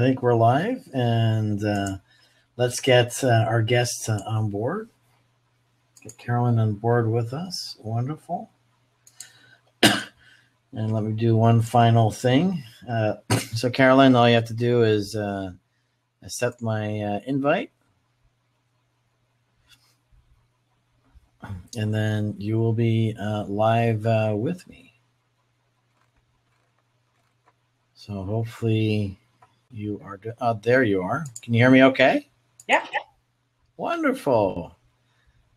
think we're live, and let's get our guests on board. Get Carolyn on board with us. Wonderful. And let me do one final thing. So, Carolyn, all you have to do is accept my invite. And then you will be live with me. So hopefully you are there you are. Can you hear me okay? Yeah. Wonderful.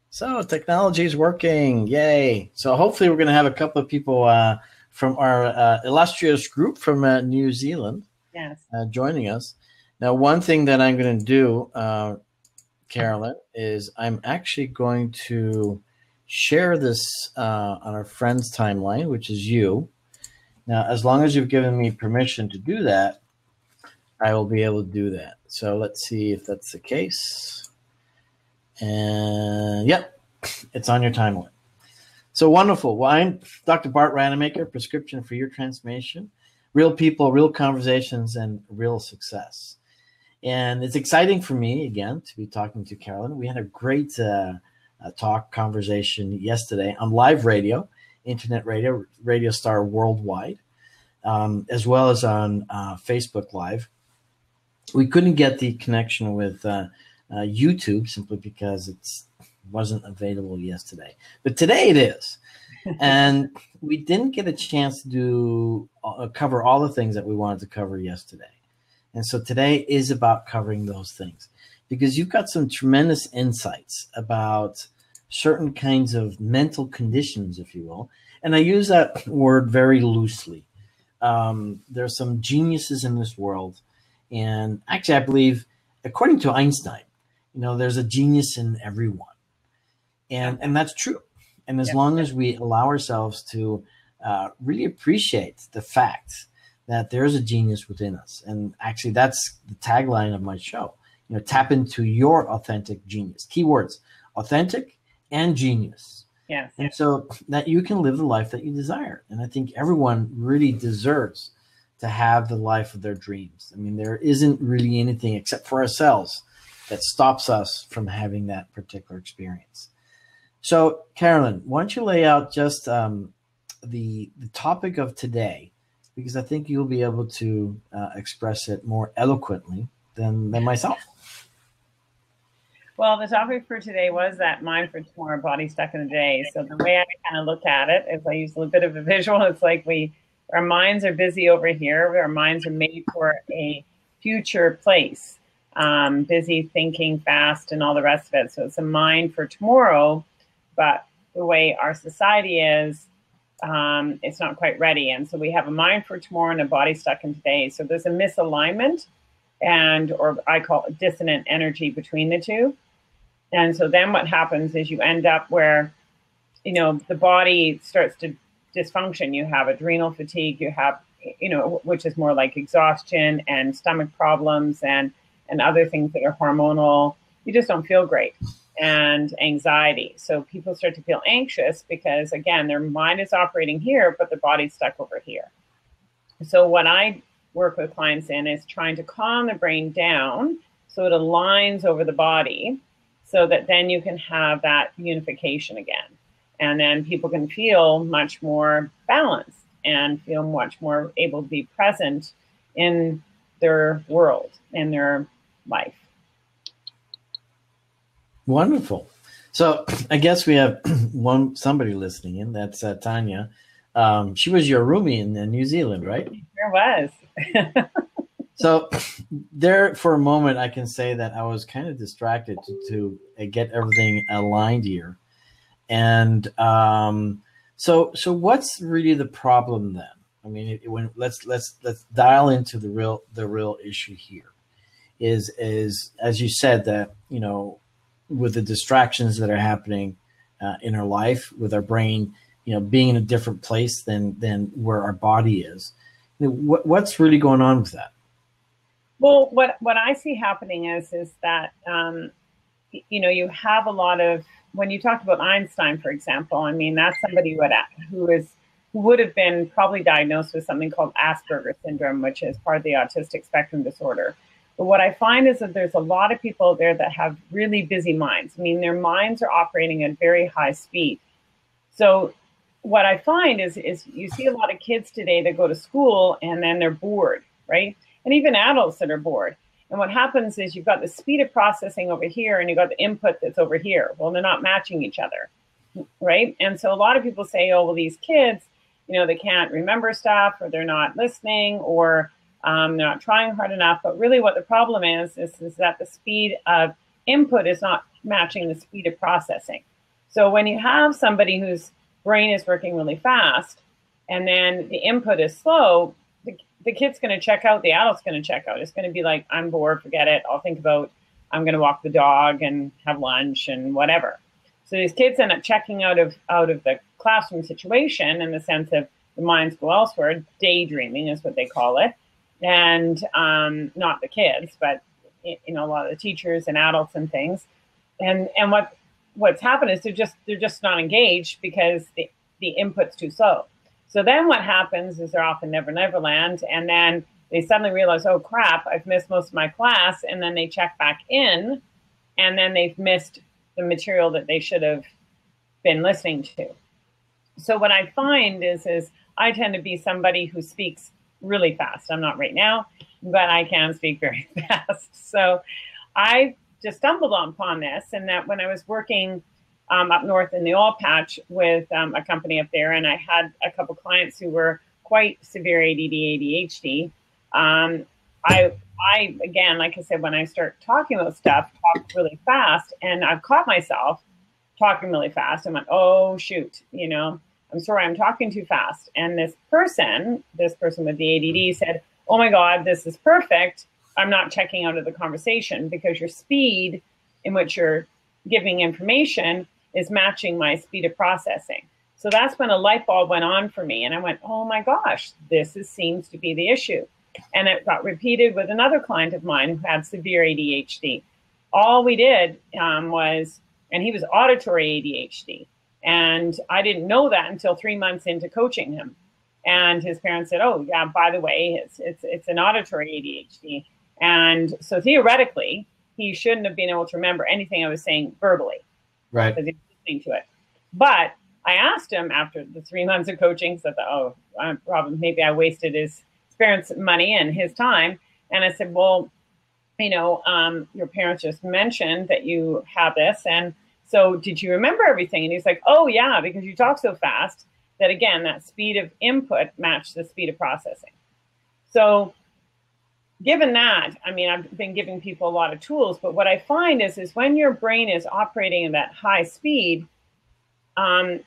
So technology is working. Yay. So hopefully we're going to have a couple of people from our illustrious group from New Zealand joining us. Now, one thing that I'm going to do, Carolyn, is I'm actually going to share this on our friend's timeline, which is you. Now, as long as you've given me permission to do that, I will be able to do that. So let's see if that's the case. And yep, it's on your timeline. So wonderful. Well, I'm Dr. Bart Rademaker, Prescription for Your Transformation. Real people, real conversations, and real success. And it's exciting for me, again, to be talking to Carolyn. We had a great conversation yesterday on live radio, internet radio, Radio Star Worldwide, as well as on Facebook Live. We couldn't get the connection with YouTube simply because it wasn't available yesterday. But today it is. And we didn't get a chance to cover all the things that we wanted to cover yesterday. And so today is about covering those things because you've got some tremendous insights about certain kinds of mental conditions, if you will. And I use that word very loosely. There's some geniuses in this world. And actually, I believe, according to Einstein, there's a genius in everyone. And that's true. And as long as we allow ourselves to really appreciate the fact that there's a genius within us. And actually, that's the tagline of my show. Tap into your authentic genius. Keywords, authentic and genius. Yes. And so that you can live the life that you desire. And I think everyone really deserves to have the life of their dreams. I mean, there isn't really anything except for ourselves that stops us from having that particular experience. So, Carolyn, why don't you lay out just the topic of today, because I think you'll be able to express it more eloquently than myself. Well, the topic for today was that mind for tomorrow, body stuck in the day. So the way I kind of look at it is I use a little bit of a visual. It's like our minds are busy over here. Our minds are made for a future place, busy thinking fast and all the rest of it. So it's a mind for tomorrow, but the way our society is, it's not quite ready. And so we have a mind for tomorrow and a body stuck in today. So there's a misalignment or I call it dissonant energy between the two. And so then what happens is you end up where, the body starts to dysfunction. You have adrenal fatigue, you have, which is more like exhaustion and stomach problems and other things that are hormonal. You just don't feel great. And anxiety. So people start to feel anxious because, again, their mind is operating here, but the body's stuck over here. So what I work with clients in is trying to calm the brain down so it aligns over the body so that then you can have that unification again. And then people can feel much more balanced and feel much more able to be present in their world, in their life. Wonderful. So I guess we have somebody listening in. That's Tanya. She was your roomie in New Zealand, right? There was. So there, for a moment, I can say that I was kind of distracted to get everything aligned here. And so what's really the problem then? I mean, let's dial into the real issue here. Is as you said that with the distractions that are happening in our life, with our brain, being in a different place than where our body is. What's really going on with that? Well, what I see happening is that, you have a lot of, when you talked about Einstein, for example, I mean, that's somebody who who would have been probably diagnosed with something called Asperger's syndrome, which is part of the autistic spectrum disorder. But what I find is that there's a lot of people there that have really busy minds. I mean, their minds are operating at very high speed. So what I find is you see a lot of kids today that go to school and then they're bored, right? And even adults that are bored. And what happens is you've got the speed of processing over here and you've got the input that's over here. Well, they're not matching each other, right? And so a lot of people say, oh, well, these kids, they can't remember stuff, or they're not listening, or they're not trying hard enough. But really what the problem is that the speed of input is not matching the speed of processing. So when you have somebody whose brain is working really fast and then the input is slow, the kid's going to check out, the adult's going to check out. It's going to be like, I'm bored, forget it. I'll think about, I'm going to walk the dog and have lunch and whatever. So these kids end up checking out of the classroom situation in the sense of the minds go elsewhere. Daydreaming is what they call it. And not the kids, but a lot of the teachers and adults and things. And what's happened is they're just not engaged because the input's too slow. So then what happens is they're off in Never Never Land, and then they suddenly realize, oh crap, I've missed most of my class, and then they check back in, and then they've missed the material that they should have been listening to. So what I find is I tend to be somebody who speaks really fast. I'm not right now, but I can speak very fast. So I just stumbled upon this, and that when I was working up north in the oil patch with a company up there, and I had a couple clients who were quite severe ADD, ADHD. I again, like I said, when I start talking about stuff, talk really fast, and I've caught myself talking really fast. I went, oh shoot, I'm sorry, I'm talking too fast. And this person with the ADD said, oh my God, this is perfect. I'm not checking out of the conversation because your speed in which you're giving information is matching my speed of processing. So that's when a light bulb went on for me. And I went, oh my gosh, seems to be the issue. And it got repeated with another client of mine who had severe ADHD. All we did was, and he was auditory ADHD. And I didn't know that until 3 months into coaching him. And his parents said, oh yeah, by the way, it's an auditory ADHD. And so theoretically, he shouldn't have been able to remember anything I was saying verbally. Right. Because he was listening to it. But I asked him after the 3 months of coaching, so I thought, maybe I wasted his parents' money and his time. And I said, well, your parents just mentioned that you have this. And so did you remember everything? And he's like, oh yeah, because you talk so fast that, again, that speed of input matched the speed of processing. So given that, I've been giving people a lot of tools, but what I find is when your brain is operating at that high speed, and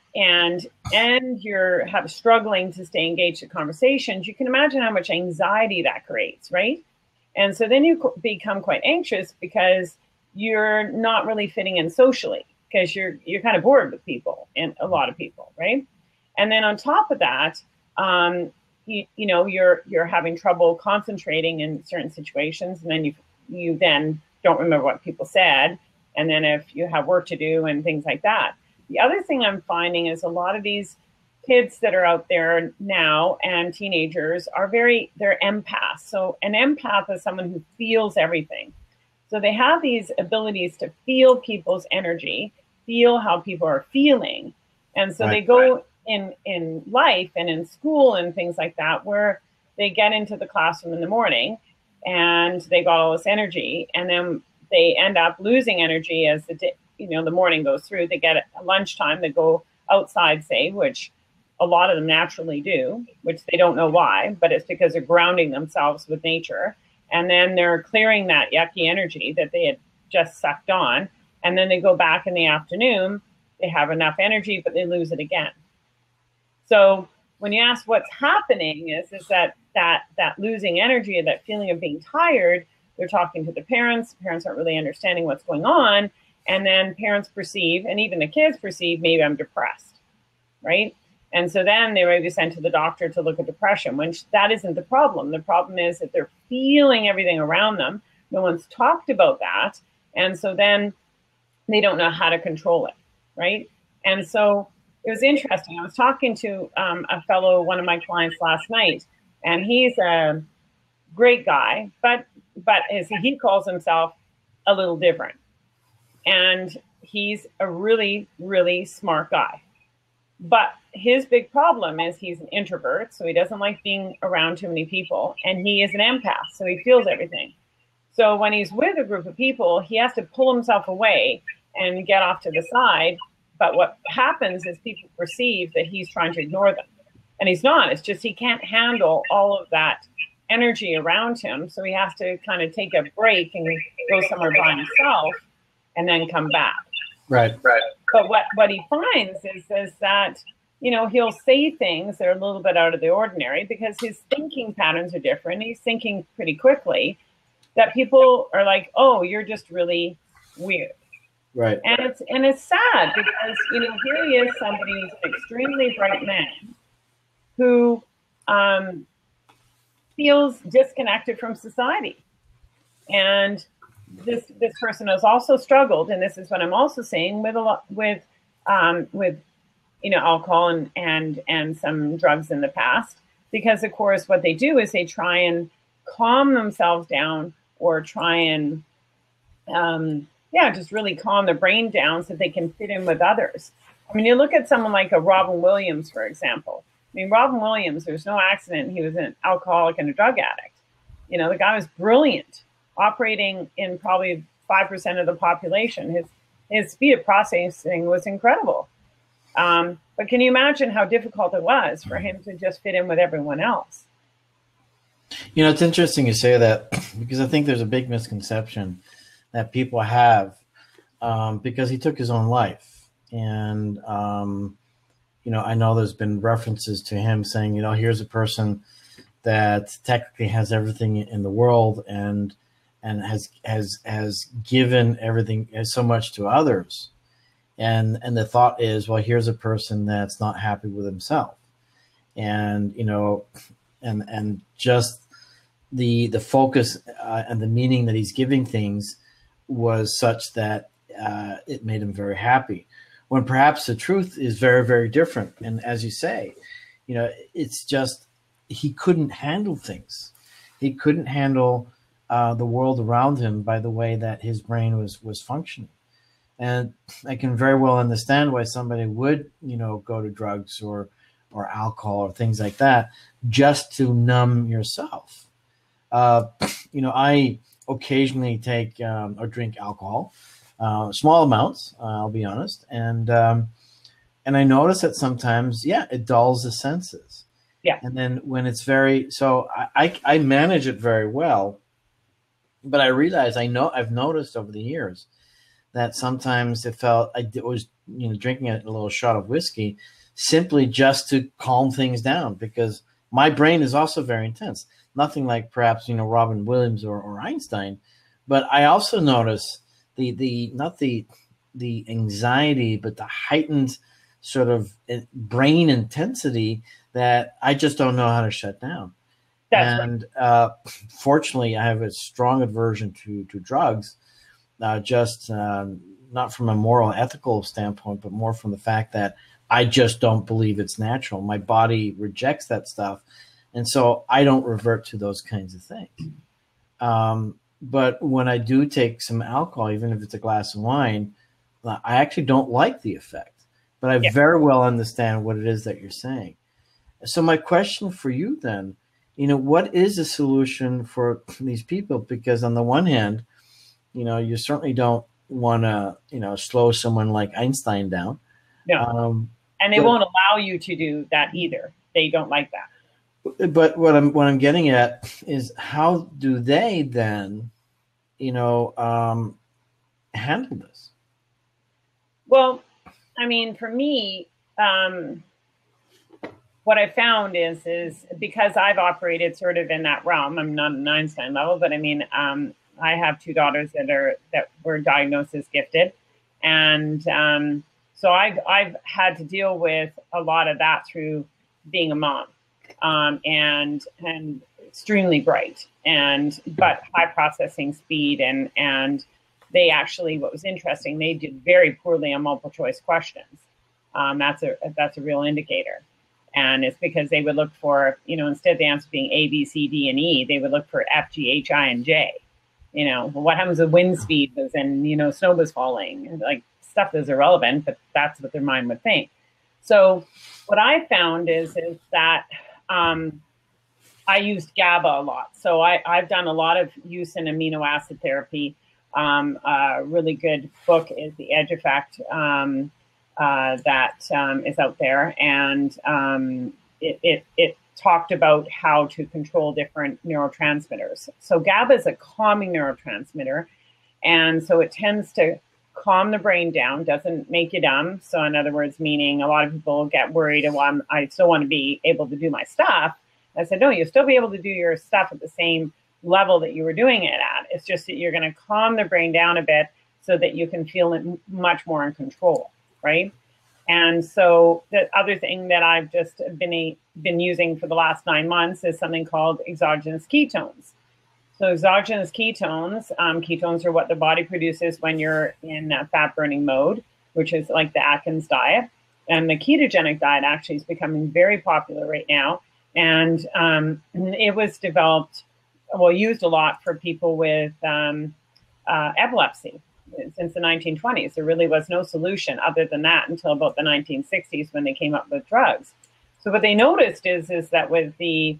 you're struggling to stay engaged in conversations, you can imagine how much anxiety that creates, right? And so then you become quite anxious because you're not really fitting in socially because you're kind of bored with people, and a lot of people, right? And then on top of that, you're having trouble concentrating in certain situations, and then you then don't remember what people said, and then if you have work to do and things like that. The other thing I'm finding is a lot of these kids that are out there now and teenagers they're empaths. So an empath is someone who feels everything. So they have these abilities to feel people's energy, feel how people are feeling. And so they go in life and in school and things like that, where they get into the classroom in the morning and they got all this energy, and then they end up losing energy as the morning goes through. They get at lunchtime, they go outside, say, which a lot of them naturally do, which they don't know why, but it's because they're grounding themselves with nature. And then they're clearing that yucky energy that they had just sucked on. And then they go back in the afternoon, they have enough energy, but they lose it again. So when you ask what's happening is that losing energy, or that feeling of being tired, they're talking to the parents aren't really understanding what's going on. And then parents perceive, and even the kids perceive, maybe I'm depressed, right? And so then they may be sent to the doctor to look at depression, when that isn't the problem. The problem is that they're feeling everything around them. No one's talked about that. And so then they don't know how to control it, right? And so it was interesting. I was talking to one of my clients last night, and he's a great guy, but as he calls himself, a little different. And he's a really, really smart guy. But his big problem is he's an introvert, so he doesn't like being around too many people. And he is an empath, so he feels everything. So when he's with a group of people, he has to pull himself away and get off to the side. But what happens is people perceive that he's trying to ignore them. And he's not. It's just he can't handle all of that energy around him. So he has to kind of take a break and go somewhere by himself and then come back. Right. But what he finds is that, you know, he'll say things that are a little bit out of the ordinary because his thinking patterns are different. He's thinking pretty quickly that people are like, oh, you're just really weird. Right. And it's sad because, you know, here he is, somebody who's an extremely bright man who feels disconnected from society. And this person has also struggled, and this is what I'm also saying, with you know, alcohol and some drugs in the past, because of course what they do is they try and calm themselves down or try and just really calm their brain down so they can fit in with others. I mean, you look at someone like a Robin Williams, for example. I mean, Robin Williams, there's no accident he was an alcoholic and a drug addict. You know, the guy was brilliant, operating in probably 5% of the population. His speed of processing was incredible. But can you imagine how difficult it was for him to just fit in with everyone else? You know, it's interesting you say that because I think there's a big misconception that people have because he took his own life. And, you know, I know there's been references to him saying, you know, here's a person that technically has everything in the world and has given everything so much to others. And the thought is, well, here's a person that's not happy with himself. And, you know, and just the focus and the meaning that he's giving things was such that it made him very happy, when perhaps the truth is very, very different. And as you say, you know, it's just he couldn't handle things. He couldn't handle the world around him by the way that his brain was functioning. And I can very well understand why somebody would, you know, go to drugs or alcohol or things like that just to numb yourself. You know, I occasionally take or drink alcohol, small amounts, I'll be honest. And I notice that sometimes, it dulls the senses. Yeah. And then when it's so I manage it very well, but I realize I've noticed over the years that sometimes it felt I was, you know, drinking a little shot of whiskey simply just to calm things down, because my brain is also very intense. Nothing like perhaps, you know, Robin Williams or Einstein, but I also notice not the anxiety, but the heightened sort of brain intensity that I just don't know how to shut down. And fortunately, I have a strong aversion to drugs, just not from a moral, ethical standpoint, but more from the fact that I just don't believe it's natural. My body rejects that stuff. And so I don't revert to those kinds of things. But when I do take some alcohol, even if it's a glass of wine, I actually don't like the effect. But I very well understand what it is that you're saying. So my question for you then, you know, what is the solution for these people? Because on the one hand, you know, you certainly don't want to, you know, slow someone like Einstein down. No. And they won't allow you to do that either. They don't like that. But what I'm getting at is, how do they then, you know, handle this? Well, I mean, for me, what I found is because I've operated sort of in that realm. I'm not an Einstein level, but I mean, I have two daughters that were diagnosed as gifted, and so I've had to deal with a lot of that through being a mom, and extremely bright, but high processing speed, and they actually, what was interesting, they did very poorly on multiple choice questions. that's a real indicator. And it's because they would look for, instead of the answer being A, B, C, D, and E, they would look for F, G, H, I, and J. What happens with wind speed was, and, snow was falling, like stuff that's irrelevant, but that's what their mind would think. So what I found is that I used GABA a lot. So I've done a lot of use in amino acid therapy. A really good book is The Edge Effect that is out there. And it talked about how to control different neurotransmitters. So GABA is a calming neurotransmitter. And so it tends to calm the brain down, doesn't make you dumb. So in other words, meaning a lot of people get worried, well, I still want to be able to do my stuff. I said, no, you'll still be able to do your stuff at the same level that you were doing it at. It's just that you're going to calm the brain down a bit so that you can feel it much more in control, right? And so the other thing that I've just been using for the last 9 months is something called exogenous ketones. So exogenous ketones, ketones are what the body produces when you're in fat burning mode, which is like the Atkins diet. And the ketogenic diet actually is becoming very popular right now. And it was used a lot for people with epilepsy since the 1920s. There really was no solution other than that until about the 1960s when they came up with drugs. So what they noticed is that with the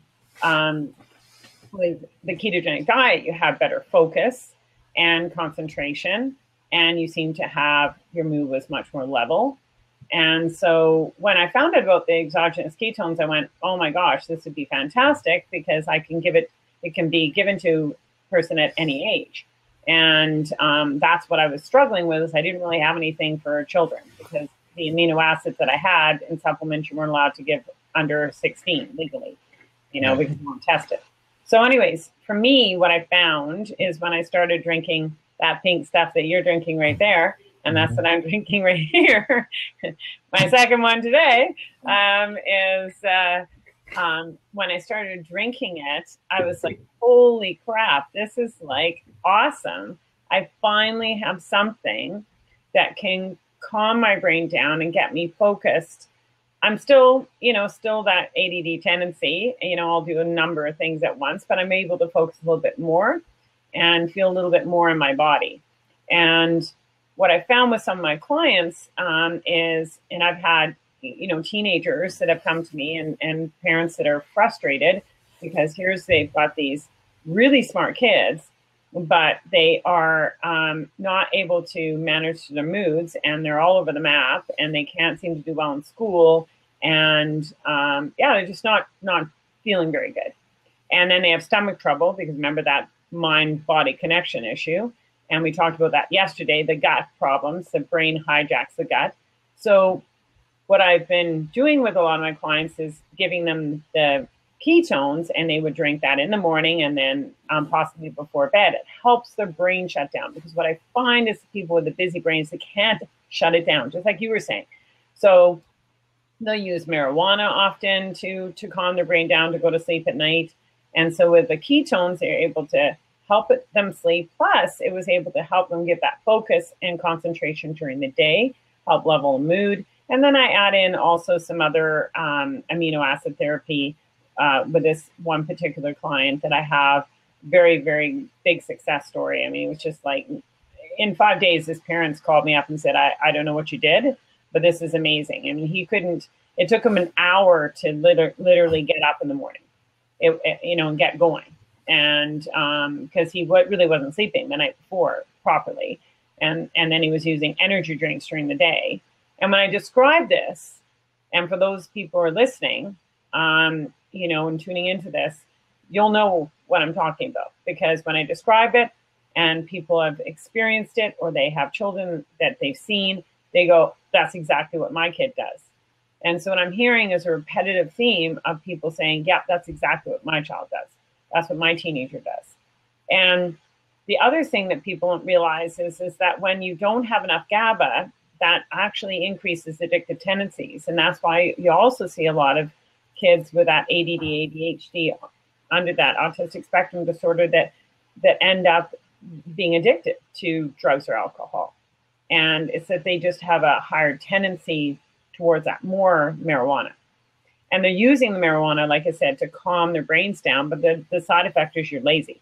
ketogenic diet, you have better focus and concentration, and you seem to have, your mood was much more level. And so when I found out about the exogenous ketones, I went, oh my gosh, this would be fantastic because I can give it can be given to a person at any age. And that's what I was struggling with, is I didn't really have anything for children because the amino acids that I had in supplements you weren't allowed to give under 16 legally, because you weren't tested. So anyways, for me, what I found is when I started drinking that pink stuff that you're drinking right there, and that's what I'm drinking right here. My second one today is when I started drinking it, I was like, holy crap, this is like awesome. I finally have something that can calm my brain down and get me focused. I'm still that ADD tendency, I'll do a number of things at once, but I'm able to focus a little bit more and feel a little bit more in my body. And what I found with some of my clients is, and I've had, teenagers that have come to me and parents that are frustrated because they've got these really smart kids, but they are not able to manage their moods, and they're all over the map, and they can't seem to do well in school, and they're just not feeling very good. And then they have stomach trouble because remember that mind-body connection issue. And we talked about that yesterday, the gut problems, the brain hijacks the gut. So what I've been doing with a lot of my clients is giving them the ketones, and they would drink that in the morning and then possibly before bed. It helps their brain shut down, because what I find is people with the busy brains, they can't shut it down, just like you were saying. So they'll use marijuana often to calm their brain down, to go to sleep at night. And so with the ketones, they're able to help them sleep. Plus, it was able to help them get that focus and concentration during the day, help level mood. And then I add in also some other amino acid therapy with this one particular client that I have. Very, very big success story. I mean, it was just like in 5 days, his parents called me up and said, I don't know what you did, but this is amazing. I mean, it took him an hour to literally get up in the morning, and get going. And because he really wasn't sleeping the night before properly. And then he was using energy drinks during the day. And when I describe this, and for those people who are listening, and tuning into this, you'll know what I'm talking about. Because when I describe it and people have experienced it, or they have children that they've seen, they go, that's exactly what my kid does. And so what I'm hearing is a repetitive theme of people saying, yeah, that's exactly what my child does. That's what my teenager does. And the other thing that people don't realize is that when you don't have enough GABA, that actually increases addictive tendencies. And that's why you also see a lot of kids with that ADD, ADHD, under that autistic spectrum disorder that end up being addicted to drugs or alcohol. And it's that they just have a higher tendency towards that, more marijuana. And they're using the marijuana, like I said, to calm their brains down. But the side effect is you're lazy,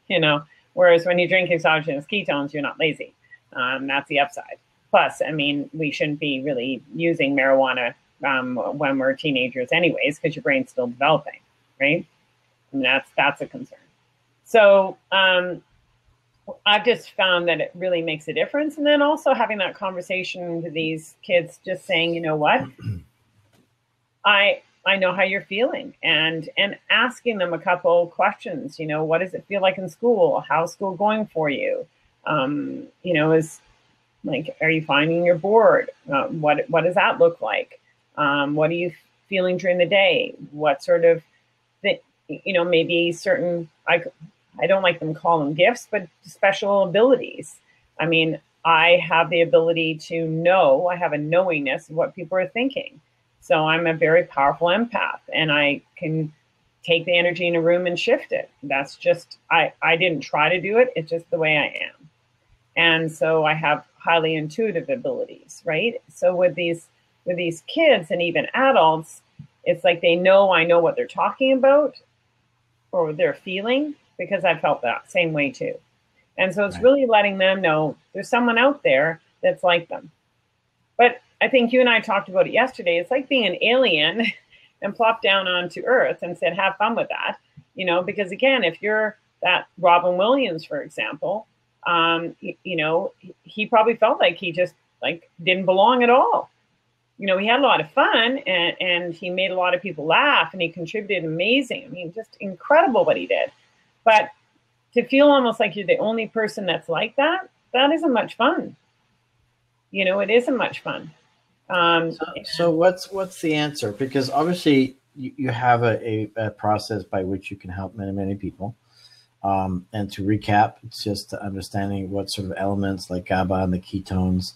you know, whereas when you drink exogenous ketones, you're not lazy. That's the upside. Plus, I mean, we shouldn't be really using marijuana when we're teenagers anyways, because your brain's still developing, right? And that's a concern. So I've just found that it really makes a difference. And then also having that conversation with these kids, just saying, you know what, I know how you're feeling, and asking them a couple questions. You know, what does it feel like in school? How's school going for you? You know, is like, are you finding you're bored? What does that look like? What are you feeling during the day? What sort of, you know, maybe certain, I don't like them call them gifts, but special abilities. I mean, I have the ability to know, I have a knowingness of what people are thinking. So I'm a very powerful empath, and I can take the energy in a room and shift it. That's just, I didn't try to do it. It's just the way I am. And so I have highly intuitive abilities, right? So with these kids and even adults, it's like I know what they're talking about or they're feeling, because I felt that same way too. And so it's really letting them know there's someone out there that's like them. But I think you and I talked about it yesterday. It's like being an alien and plopped down onto Earth and said, have fun with that. You know, because again, if you're that Robin Williams, for example, you know, he probably felt like he just like didn't belong at all. You know, he had a lot of fun, and he made a lot of people laugh, and he contributed amazing. I mean, just incredible what he did. But to feel almost like you're the only person that's like that, that isn't much fun. You know, it isn't much fun. So what's the answer? Because obviously you have a process by which you can help many people. And to recap, it's just understanding what sort of elements like GABA and the ketones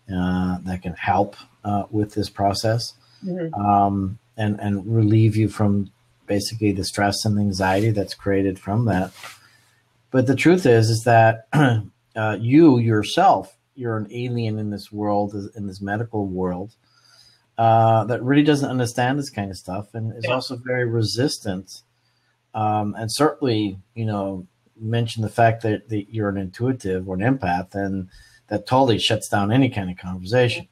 that can help with this process, and relieve you from basically the stress and anxiety that's created from that. But the truth is that you yourself, you're an alien in this world, in this medical world, that really doesn't understand this kind of stuff, and is also very resistant. And certainly, you know, mention the fact that you're an intuitive or an empath, and that totally shuts down any kind of conversation.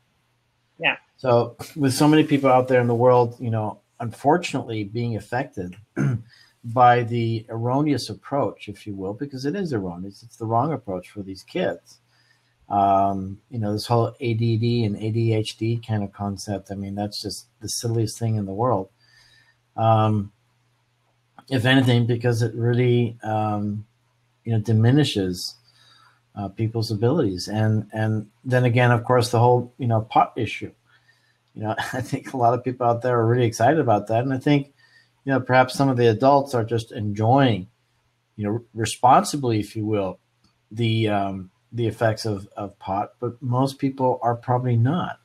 Yeah. So with so many people out there in the world, you know, unfortunately being affected by the erroneous approach, if you will, because it is erroneous. It's the wrong approach for these kids. You know, this whole ADD and ADHD kind of concept. I mean, that's just the silliest thing in the world. If anything, because it really, you know, diminishes people's abilities. And then again, of course, the whole, you know, pot issue. You know, I think a lot of people out there are really excited about that. And I think, you know, perhaps some of the adults are just enjoying, you know, responsibly, if you will, the effects of pot, but most people are probably not.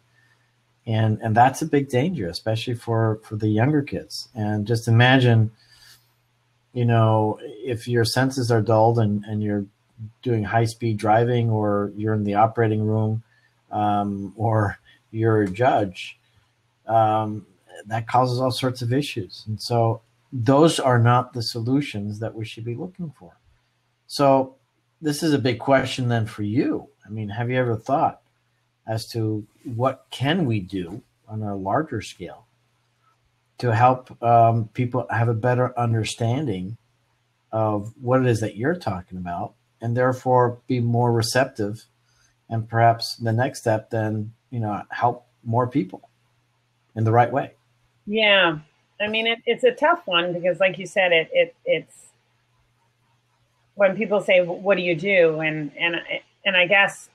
And that's a big danger, especially for the younger kids. And just imagine, you know, if your senses are dulled and you're doing high-speed driving, or you're in the operating room, or you're a judge, that causes all sorts of issues. And so those are not the solutions that we should be looking for. So this is a big question then for you. I mean, have you ever thought as to what can we do on a larger scale to help people have a better understanding of what it is that you're talking about, and therefore be more receptive, and perhaps the next step then, you know, help more people in the right way? Yeah. I mean, it's a tough one, because like you said, it's when people say, what do you do? And I guess,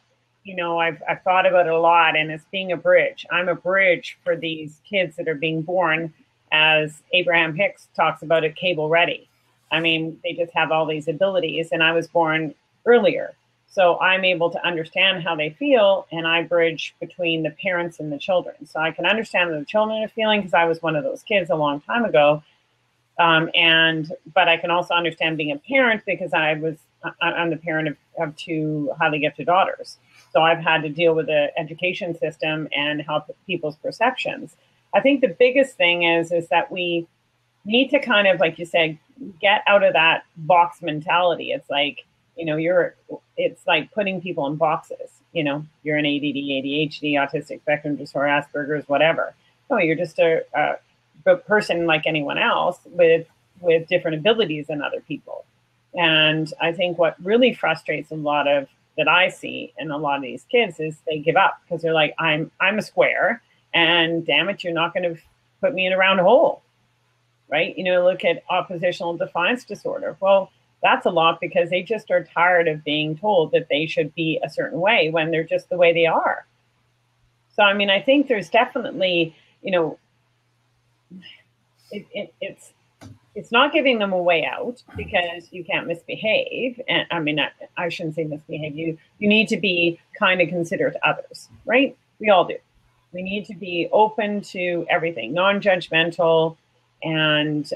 you know, I've thought about it a lot, and it's being a bridge. I'm a bridge for these kids that are being born, as Abraham Hicks talks about it, cable ready. I mean, they just have all these abilities, and I was born earlier. So I'm able to understand how they feel, and I bridge between the parents and the children. So I can understand what the children are feeling, because I was one of those kids a long time ago. But I can also understand being a parent, because I'm the parent of two highly gifted daughters. So I've had to deal with the education system and how people's perceptions. I think the biggest thing is that we need to kind of, like you said, get out of that box mentality. It's like, it's like putting people in boxes. You're an ADD, ADHD, autistic spectrum disorder, Asperger's, whatever. No, you're just a person like anyone else with different abilities than other people. And I think what really frustrates that I see in a lot of these kids is they give up because they're like, I'm a square, and damn it, you're not going to put me in a round hole, right? Look at oppositional defiance disorder. Well, that's a lot because they just are tired of being told that they should be a certain way when they're just the way they are. So, I mean, I think there's definitely, it's not giving them a way out because you can't misbehave. And I mean, I shouldn't say misbehave. You need to be kind of considerate to others, right? We all do. We need to be open to everything, non-judgmental, and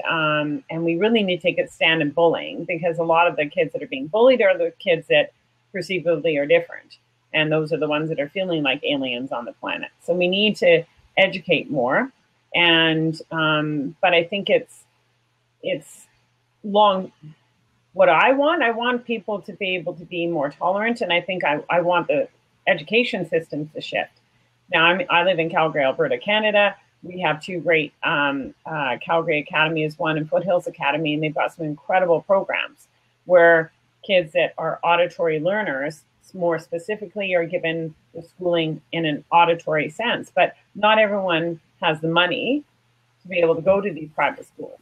we really need to take a stand in bullying, because a lot of the kids that are being bullied are the kids that perceivably are different. And those are the ones that are feeling like aliens on the planet. So we need to educate more. And but I think it's long. What I want people to be able to be more tolerant, and I think I want the education systems to shift. Now, I live in Calgary, Alberta, Canada. We have two great, Calgary Academy is one, and Foothills Academy, and they've got some incredible programs where kids that are auditory learners, more specifically, are given the schooling in an auditory sense. But not everyone has the money to be able to go to these private schools.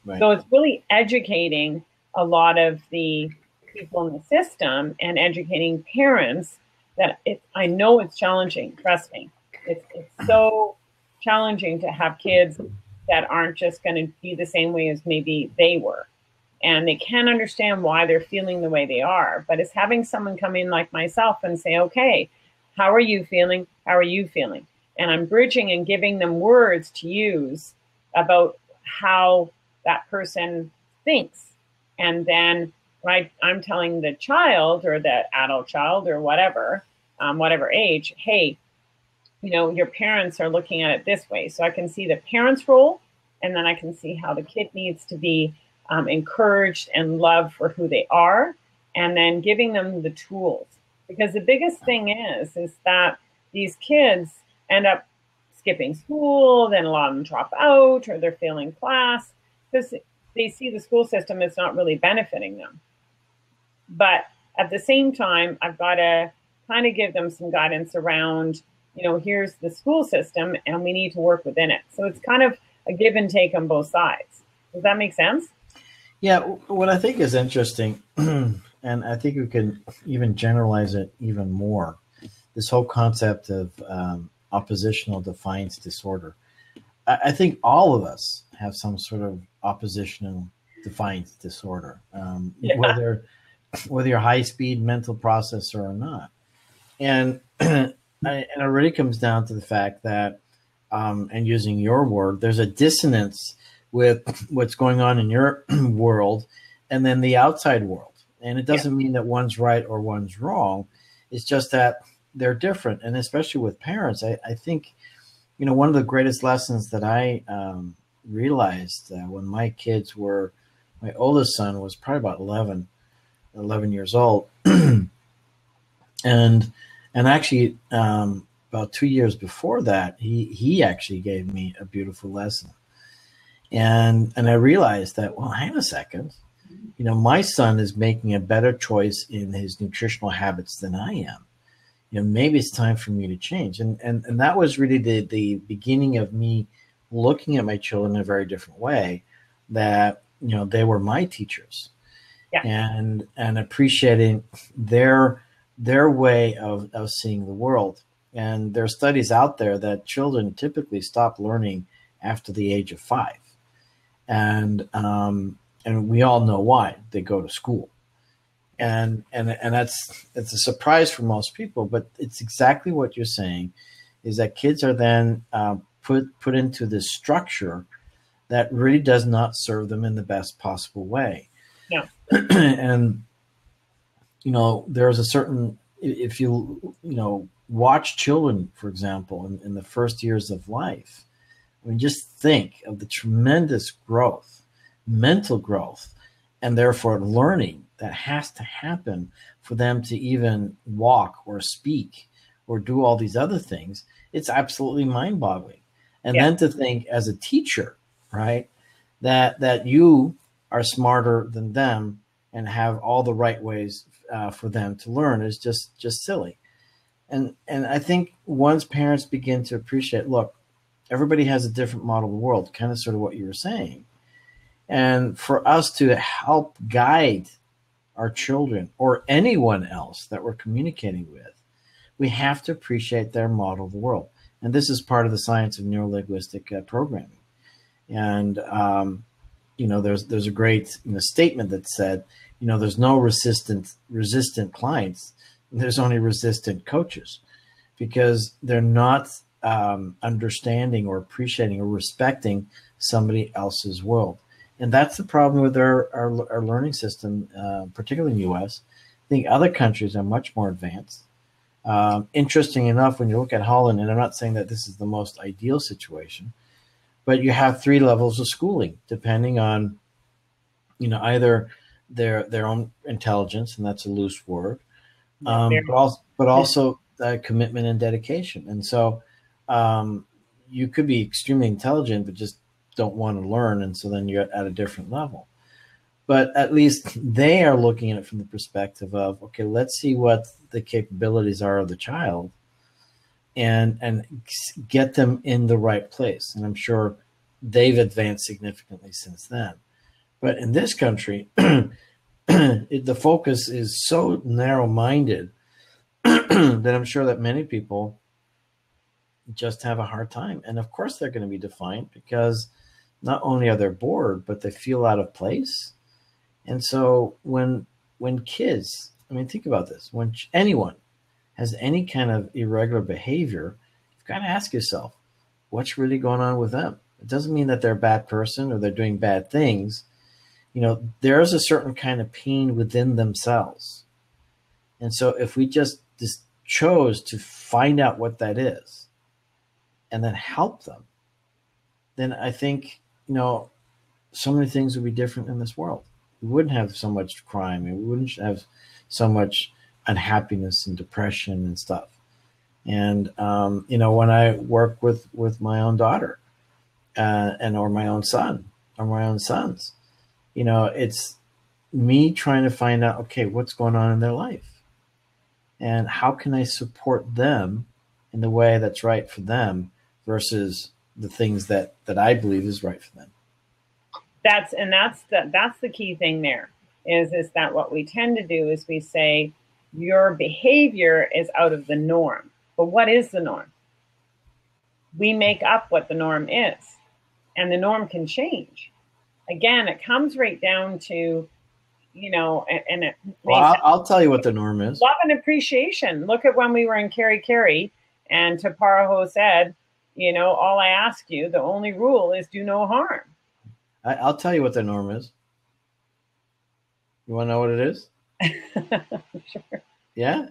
Right. So it's really educating a lot of the people in the system and educating parents that I know it's challenging. Trust me. It's so challenging to have kids that aren't just going to be the same way as maybe they were. And they can't understand why they're feeling the way they are. But it's having someone come in like myself and say, okay, how are you feeling? How are you feeling? And I'm bridging and giving them words to use about how that person thinks. And then I'm telling the child or the adult child or whatever age, hey, your parents are looking at it this way. So I can see the parents' role, and then I can see how the kid needs to be encouraged and loved for who they are, and then giving them the tools. Because the biggest thing is that these kids end up skipping school, then a lot of them drop out, or they're failing class because they see the school system is not really benefiting them. But at the same time, I've got to kind of give them some guidance around, here's the school system and we need to work within it. So it's kind of a give and take on both sides. Does that make sense? Yeah, what I think is interesting, and I think we can even generalize it even more, this whole concept of oppositional defiance disorder. I think all of us have some sort of oppositional defiance disorder, whether you're high-speed mental processor or not. And it really comes down to the fact that, and using your word, there's a dissonance with what's going on in your world and then the outside world. And it doesn't mean that one's right or one's wrong. It's just that they're different. And especially with parents, I think, one of the greatest lessons that I realized when my oldest son was probably about 11 years old. and actually, about 2 years before that, he actually gave me a beautiful lesson. And I realized that, well, hang on a second, my son is making a better choice in his nutritional habits than I am. Maybe it's time for me to change. And that was really the beginning of me looking at my children in a very different way, that, they were my teachers. Yeah. And appreciating their way of seeing the world. And there are studies out there that children typically stop learning after the age of 5. And we all know why. They go to school. And it's a surprise for most people, but it's exactly what you're saying, is that kids are then put into this structure that really does not serve them in the best possible way. Yeah. And there's a certain if you watch children, for example, in the first years of life, I mean, just think of the tremendous growth, mental growth, and therefore learning that has to happen for them to even walk or speak or do all these other things. It's absolutely mind-boggling. And Yeah. then to think as a teacher, right, that you are smarter than them and have all the right ways for them to learn is just silly. And I think once parents begin to appreciate, look, everybody has a different model of the world, kind of sort of what you were saying. And for us to help guide our children or anyone else that we're communicating with, we have to appreciate their model of the world. And this is part of the science of neurolinguistic programming. And there's a great statement that said, there's no resistant clients. There's only resistant coaches, because they're not understanding or appreciating or respecting somebody else's world. And that's the problem with our learning system, particularly in the U.S. I think other countries are much more advanced. Interesting enough, when you look at Holland, and I'm not saying that this is the most ideal situation, but you have 3 levels of schooling, depending on, either their own intelligence, and that's a loose word, but also commitment and dedication. And so you could be extremely intelligent, but just don't want to learn, and so then you're at a different level. But at least they are looking at it from the perspective of, okay, let's see what the capabilities are of the child, and get them in the right place. And I'm sure they've advanced significantly since then. But in this country, the focus is so narrow-minded that I'm sure that many people just have a hard time. And of course they're going to be defiant, because not only are they bored, but they feel out of place. And so when kids, I mean, think about this, when anyone has any kind of irregular behavior, you've got to ask yourself, what's really going on with them? It doesn't mean that they're a bad person or they're doing bad things. There's a certain kind of pain within themselves. And so if we just chose to find out what that is and then help them, then I think, so many things would be different in this world. We wouldn't have so much crime, and we wouldn't have so much unhappiness and depression and stuff. And, when I work with my own daughter or my own son or my own sons, it's me trying to find out, okay, what's going on in their life, and how can I support them in the way that's right for them versus the things that I believe is right for them. That's the key thing there is that what we tend to do is we say your behavior is out of the norm. But what is the norm? We make up what the norm is, and the norm can change. Again, it comes right down to, and it. Well, I'll tell you what the norm is. Love and appreciation. Look at when we were in Kerry, and Taparaho said, all I ask you, the only rule is do no harm. I'll tell you what the norm is. You want to know what it is? Sure. Yeah.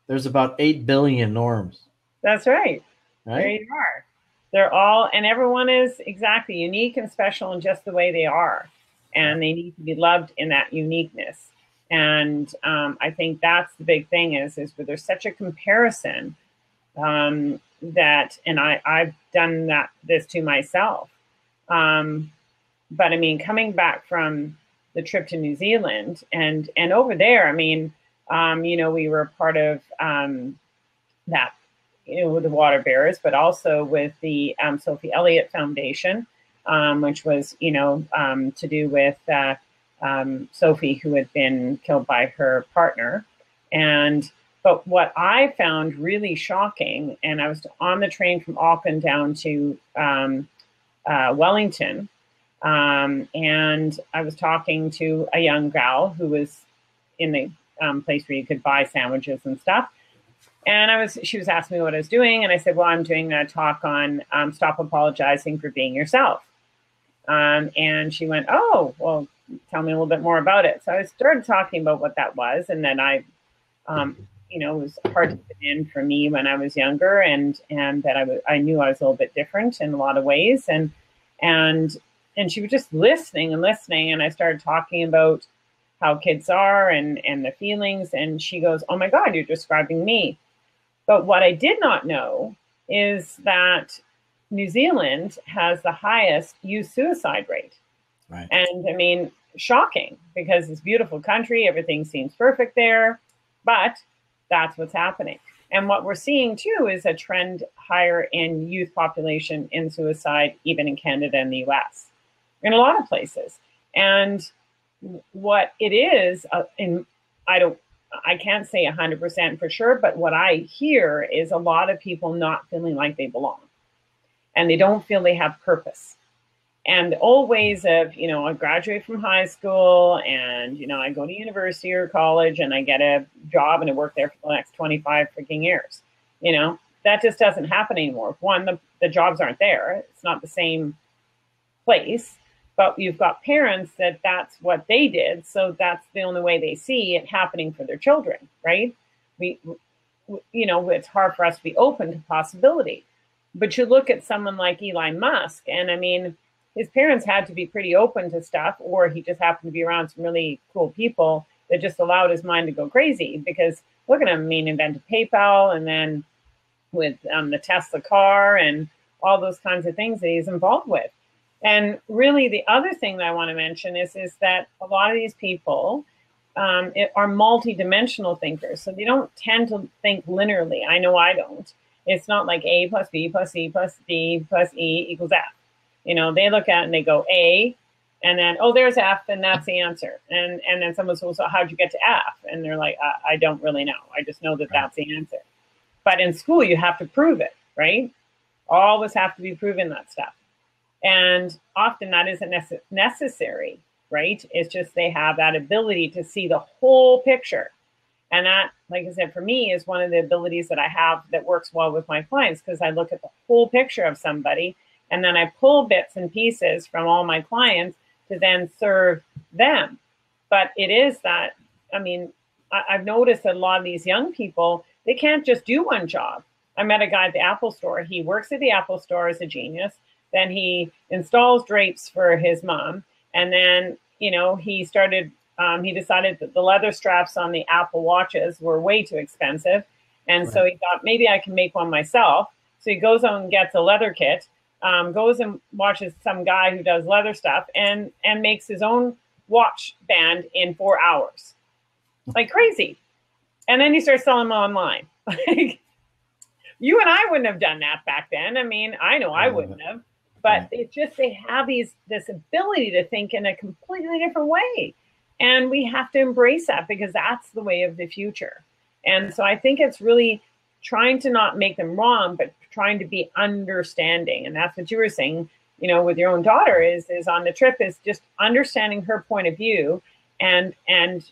There's about 8 billion norms. That's right. Right? There you are. They're all, and everyone is exactly unique and special in just the way they are. And they need to be loved in that uniqueness. And I think that's the big thing is where there's such a comparison that, and I've done this to myself. But I mean, coming back from the trip to New Zealand and over there, I mean, we were part of that, the Water Bearers, but also with the Sophie Elliott Foundation, which was, to do with Sophie, who had been killed by her partner. But what I found really shocking, and I was on the train from Auckland down to Wellington, and I was talking to a young gal who was in the place where you could buy sandwiches and stuff. And she was asking me what I was doing. And I said, well, I'm doing a talk on stop apologizing for being yourself. And she went, oh, well, tell me a little bit more about it. So I started talking about what that was. And then I it was hard to fit in for me when I was younger, and that I knew I was a little bit different in a lot of ways, and she was just listening and listening, and I started talking about how kids are and the feelings, and she goes, "Oh my God, you're describing me." But what I did not know is that New Zealand has the highest youth suicide rate. Right. And I mean, shocking, because it's a beautiful country, everything seems perfect there, but that's what's happening. And what we're seeing too is a trend higher in youth population in suicide, even in Canada and the US, in a lot of places. And what it is, I can't say 100% for sure, but what I hear is a lot of people not feeling like they belong, and they don't feel they have purpose. And the old ways of, I graduate from high school and, I go to university or college and I get a job and I work there for the next 25 freaking years. That just doesn't happen anymore. One, the jobs aren't there. It's not the same place, but you've got parents that's what they did. So that's the only way they see it happening for their children, right? It's hard for us to be open to possibility. But you look at someone like Elon Musk, and I mean, his parents had to be pretty open to stuff, or he just happened to be around some really cool people that just allowed his mind to go crazy. Because look at him, I mean, invented PayPal, and then with the Tesla car and all those kinds of things that he's involved with. And really, the other thing that I want to mention is that a lot of these people are multidimensional thinkers. So they don't tend to think linearly. I know I don't. It's not like A plus B plus C plus D plus E equals F. They look at it and they go A, and then, oh, there's F, and that's the answer. And then someone says, so how'd you get to F? And they're like, I don't really know. I just know that that's the answer. But in school, you have to prove it, right? Always have to be proving that stuff. And often that isn't necessary, right? It's just they have that ability to see the whole picture. And that, like I said, for me is one of the abilities that I have that works well with my clients, because I look at the whole picture of somebody, and then I pull bits and pieces from all my clients to then serve them. But it is that, I mean, I've noticed that a lot of these young people, they can't just do one job. I met a guy at the Apple store. He works at the Apple store as a genius. Then he installs drapes for his mom. And then, he started, he decided that the leather straps on the Apple watches were way too expensive. And so he thought, maybe I can make one myself. So he goes out and gets a leather kit, goes and watches some guy who does leather stuff and makes his own watch band in 4 hours. Like crazy. And then he starts selling them online. Like, you and I wouldn't have done that back then. I mean, I know I wouldn't have. But it's just they have this ability to think in a completely different way. And we have to embrace that, because that's the way of the future. And so I think it's really trying to not make them wrong, but trying to be understanding. And that's what you were saying, with your own daughter is on the trip, is just understanding her point of view and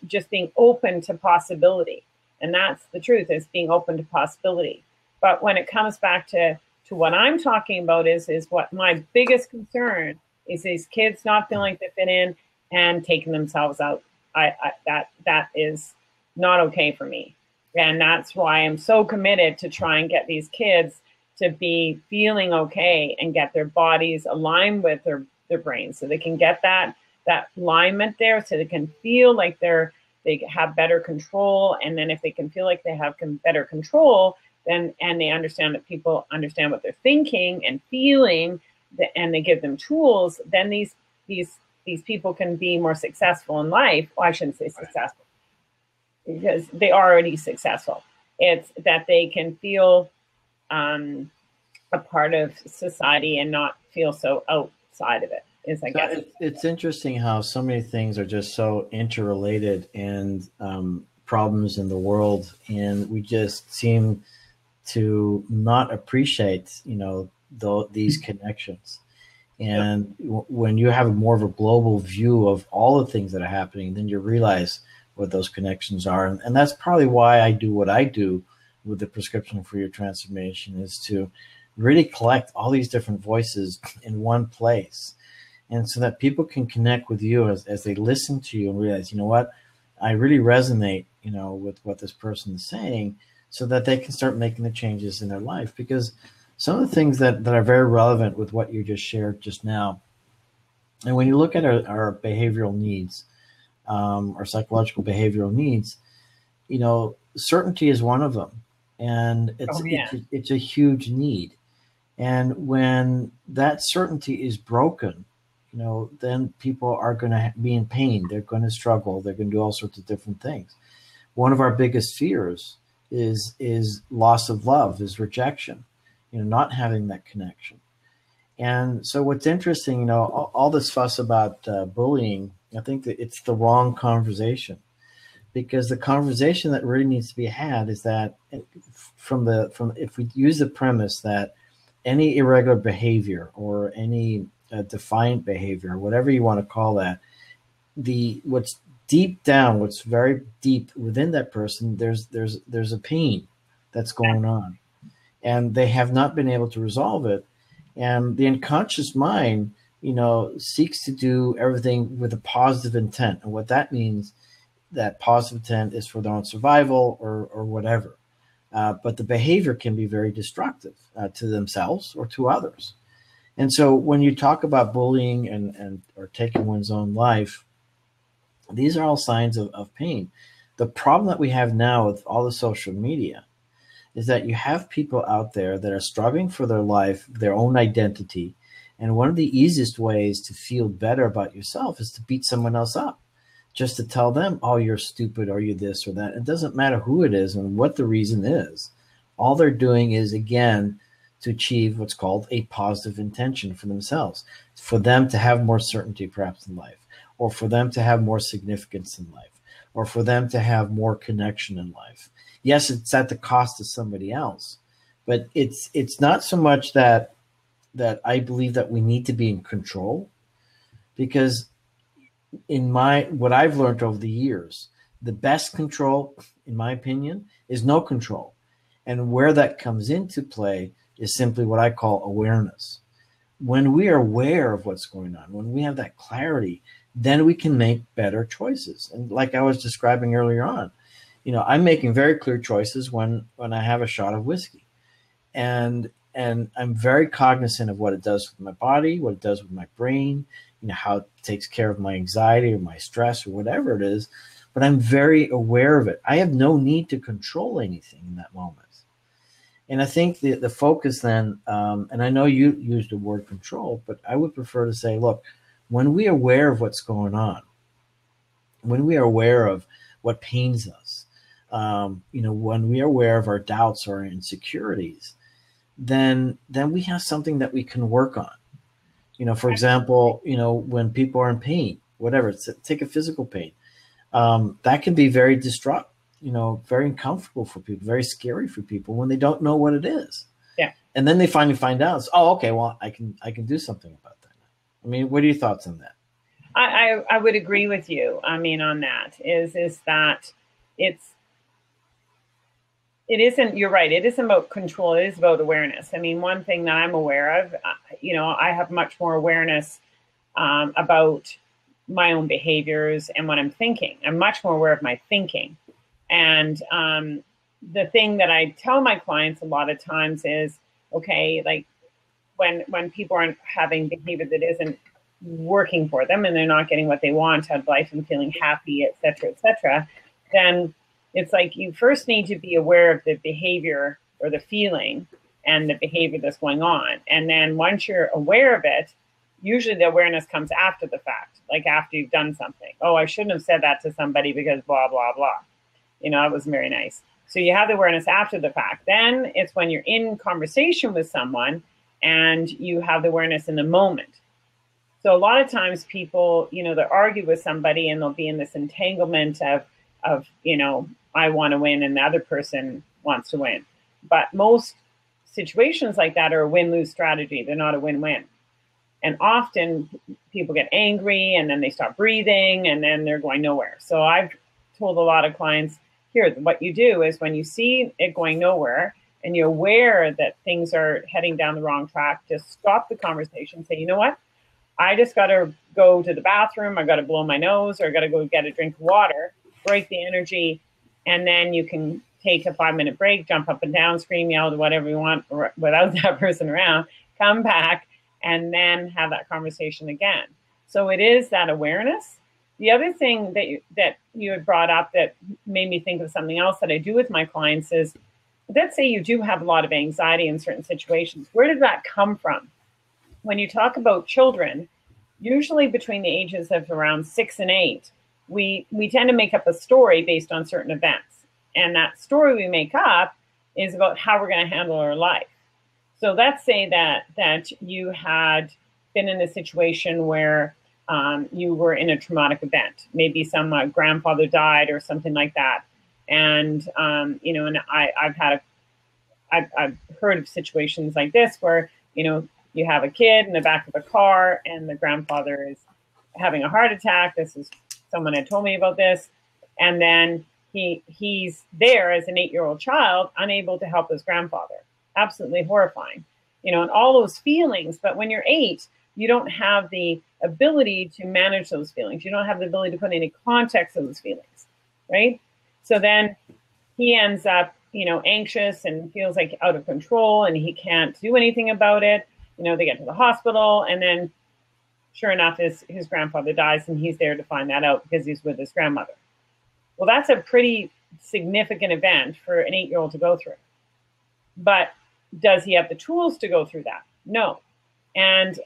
just being open to possibility. And that's the truth, is being open to possibility. But when it comes back to what I'm talking about is what my biggest concern is, these kids not feeling like they fit in and taking themselves out. That is not okay for me. And that's why I'm so committed to try and get these kids to be feeling okay and get their bodies aligned with their brains, so they can get that alignment there, so they can feel like they have better control. And then if they can feel like they have better control, then, and they understand that people understand what they're thinking and feeling, and they give them tools, then these people can be more successful in life. Well, I shouldn't say successful, because they are already successful. It's that they can feel a part of society and not feel so outside of it. I guess it's interesting how so many things are just so interrelated, and problems in the world, and we just seem to not appreciate, these connections. And when you have more of a global view of all the things that are happening, then you realize what those connections are. And that's probably why I do what I do with the Prescription for Your Transformation, is to really collect all these different voices in one place. And so that people can connect with you as they listen to you and realize, you know what, I really resonate, with what this person is saying, so that they can start making the changes in their life. Because some of the things that are very relevant with what you just shared just now, and when you look at our behavioral needs, our psychological behavioral needs, certainty is one of them, and it's a huge need. And when that certainty is broken, then people are going to be in pain. They're going to struggle. They're going to do all sorts of different things. One of our biggest fears is loss of love, is rejection, not having that connection. And so what's interesting, all this fuss about bullying, I think that it's the wrong conversation, because the conversation that really needs to be had is that if we use the premise that any irregular behavior or any defiant behavior, whatever you want to call that, what's deep down, what's very deep within that person, there's a pain that's going on, and they have not been able to resolve it. And the unconscious mind, seeks to do everything with a positive intent. And what that means, that positive intent is for their own survival or whatever. But the behavior can be very destructive to themselves or to others. And so when you talk about bullying and or taking one's own life, these are all signs of pain. The problem that we have now with all the social media is that you have people out there that are struggling for their life, their own identity. And one of the easiest ways to feel better about yourself is to beat someone else up, just to tell them, oh, you're stupid, or you're this or that. It doesn't matter who it is and what the reason is. All they're doing is, again, to achieve what's called a positive intention for themselves, for them to have more certainty perhaps in life, or for them to have more significance in life, or for them to have more connection in life. Yes, it's at the cost of somebody else, but it's not so much that I believe that we need to be in control, because what I've learned over the years, the best control, in my opinion, is no control. And where that comes into play is simply what I call awareness. When we are aware of what's going on, when we have that clarity, then we can make better choices. And like I was describing earlier on, I'm making very clear choices when I have a shot of whiskey. And I'm very cognizant of what it does with my body, what it does with my brain, how it takes care of my anxiety or my stress or whatever it is. But I'm very aware of it. I have no need to control anything in that moment. And I think the focus then, and I know you used the word control, but I would prefer to say, look, when we are aware of what's going on, when we are aware of what pains us, when we are aware of our doubts or insecurities, then we have something that we can work on. For example, when people are in pain, whatever, take a physical pain, that can be very destructive, very uncomfortable for people, very scary for people when they don't know what it is. Yeah. And then they finally find out, okay, well, I can do something about that. I mean, what are your thoughts on that? I would agree with you. I mean, on that is that it isn't, you're right. It isn't about control. It is about awareness. I mean, one thing that I'm aware of, I have much more awareness about my own behaviors and what I'm thinking. I'm much more aware of my thinking. And the thing that I tell my clients a lot of times is, okay, like when people aren't having behavior that isn't working for them and they're not getting what they want out of life and feeling happy, et cetera, then it's like you first need to be aware of the behavior or the feeling and the behavior that's going on. And then once you're aware of it, usually the awareness comes after the fact, like after you've done something. Oh, I shouldn't have said that to somebody because blah, blah, blah. It wasn't very nice. So you have the awareness after the fact. Then it's when you're in conversation with someone and you have the awareness in the moment. So a lot of times people, they'll argue with somebody and they'll be in this entanglement of I want to win and the other person wants to win. But most situations like that are a win-lose strategy. They're not a win-win. And often people get angry and then they stop breathing and then they're going nowhere. So I've told a lot of clients, here, what you do is when you see it going nowhere and you're aware that things are heading down the wrong track, just stop the conversation. Say, you know what? I just got to go to the bathroom. I got to blow my nose, or I got to go get a drink of water. break the energy, and then you can take a 5-minute break, jump up and down, scream, yell, whatever you want without that person around, come back, and then have that conversation again. So it is that awareness. The other thing that you had brought up that made me think of something else that I do with my clients is, let's say you do have a lot of anxiety in certain situations. Where did that come from? When you talk about children, usually between the ages of around 6 and 8, we tend to make up a story based on certain events. And that story we make up is about how we're going to handle our life. So let's say that you had been in a situation where you were in a traumatic event. Maybe some grandfather died or something like that. And, and I've heard of situations like this where, you have a kid in the back of a car and the grandfather is having a heart attack. Someone had told me about this. And then he's there as an 8-year-old child, unable to help his grandfather. Absolutely horrifying, and all those feelings. But when you're 8, you don't have the ability to manage those feelings. You don't have the ability to put any context of those feelings, right? So then he ends up, anxious and feels like out of control and he can't do anything about it. They get to the hospital and then sure enough, his grandfather dies and he's there to find that out because he's with his grandmother. Well, that's a pretty significant event for an 8-year-old to go through. But does he have the tools to go through that? No. And,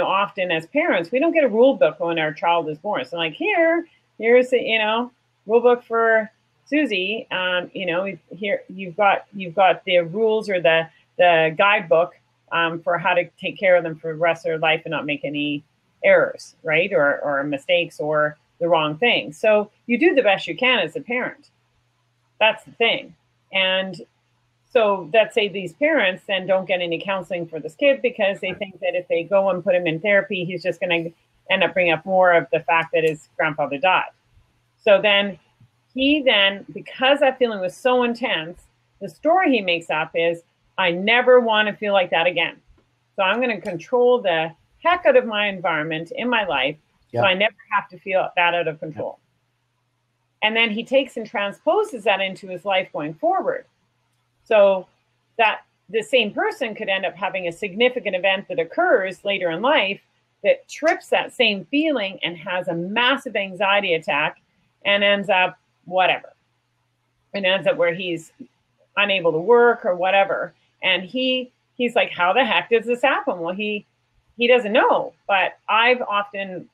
often as parents, we don't get a rule book when our child is born. So like, here's the, rule book for Susie. Here you've got the rules or the guidebook for how to take care of them for the rest of their life and not make any errors, right? Or mistakes or the wrong thing. So you do the best you can as a parent. That's the thing. And so let's say these parents then don't get any counseling for this kid because they think that if they go and put him in therapy, he's just going to end up bringing up more of the fact that his grandfather died. So then because that feeling was so intense, the story he makes up is, I never want to feel like that again. So I'm going to control the heck out of my environment in my life. Yep. So I never have to feel that out of control. Yep. And then he takes and transposes that into his life going forward. So that the same person could end up having a significant event that occurs later in life that trips that same feeling and has a massive anxiety attack and ends up whatever. And ends up where he's unable to work or whatever. And he's like, how the heck does this happen? Well, he doesn't know. But I've often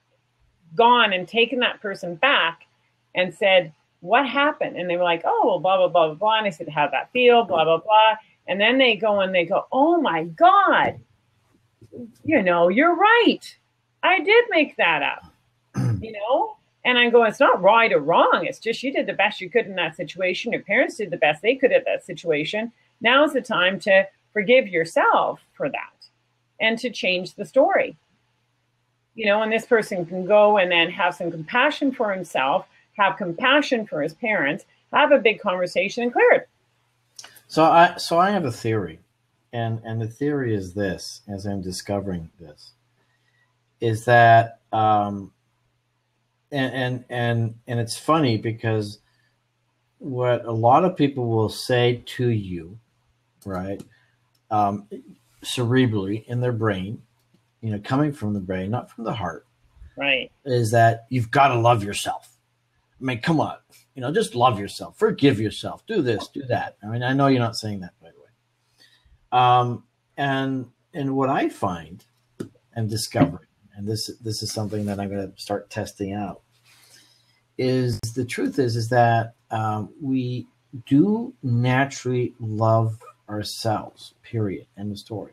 gone and taken that person back and said, what happened? And they were like, oh, well, blah, blah, blah, blah, blah. And I said, how'd that feel? Blah, blah, blah. And then they go, oh my God, you're right. I did make that up, And I go, it's not right or wrong. It's just you did the best you could in that situation. Your parents did the best they could at that situation. Now's the time to forgive yourself for that and to change the story. And this person can go and then have some compassion for himself, have compassion for his parents, have a big conversation and clear it. So I have a theory, and the theory is this, as I'm discovering this, is that and it's funny because what a lot of people will say to you, right, cerebrally in their brain, coming from the brain, not from the heart, right, is that you've got to love yourself. I mean, come on, just love yourself, forgive yourself, do this, do that. I mean, I know you're not saying that, by the way. And what I find and discovering, and this is something that I'm going to start testing out, is the truth is that we do naturally love ourselves, period, end of story.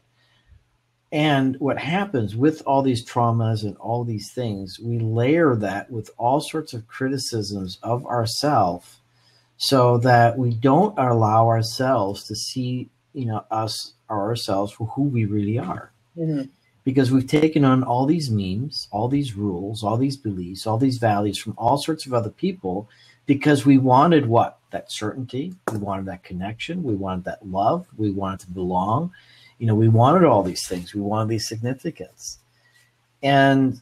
And what happens with all these traumas and all these things, we layer that with all sorts of criticisms of ourselves so that we don't allow ourselves to see, us or ourselves for who we really are. Mm-hmm. Because we've taken on all these memes, all these rules, all these beliefs, all these values from all sorts of other people because we wanted what? That certainty. We wanted that connection. We wanted that love. We wanted to belong. We wanted all these things. We wanted these significance. And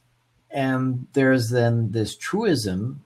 there's then this truism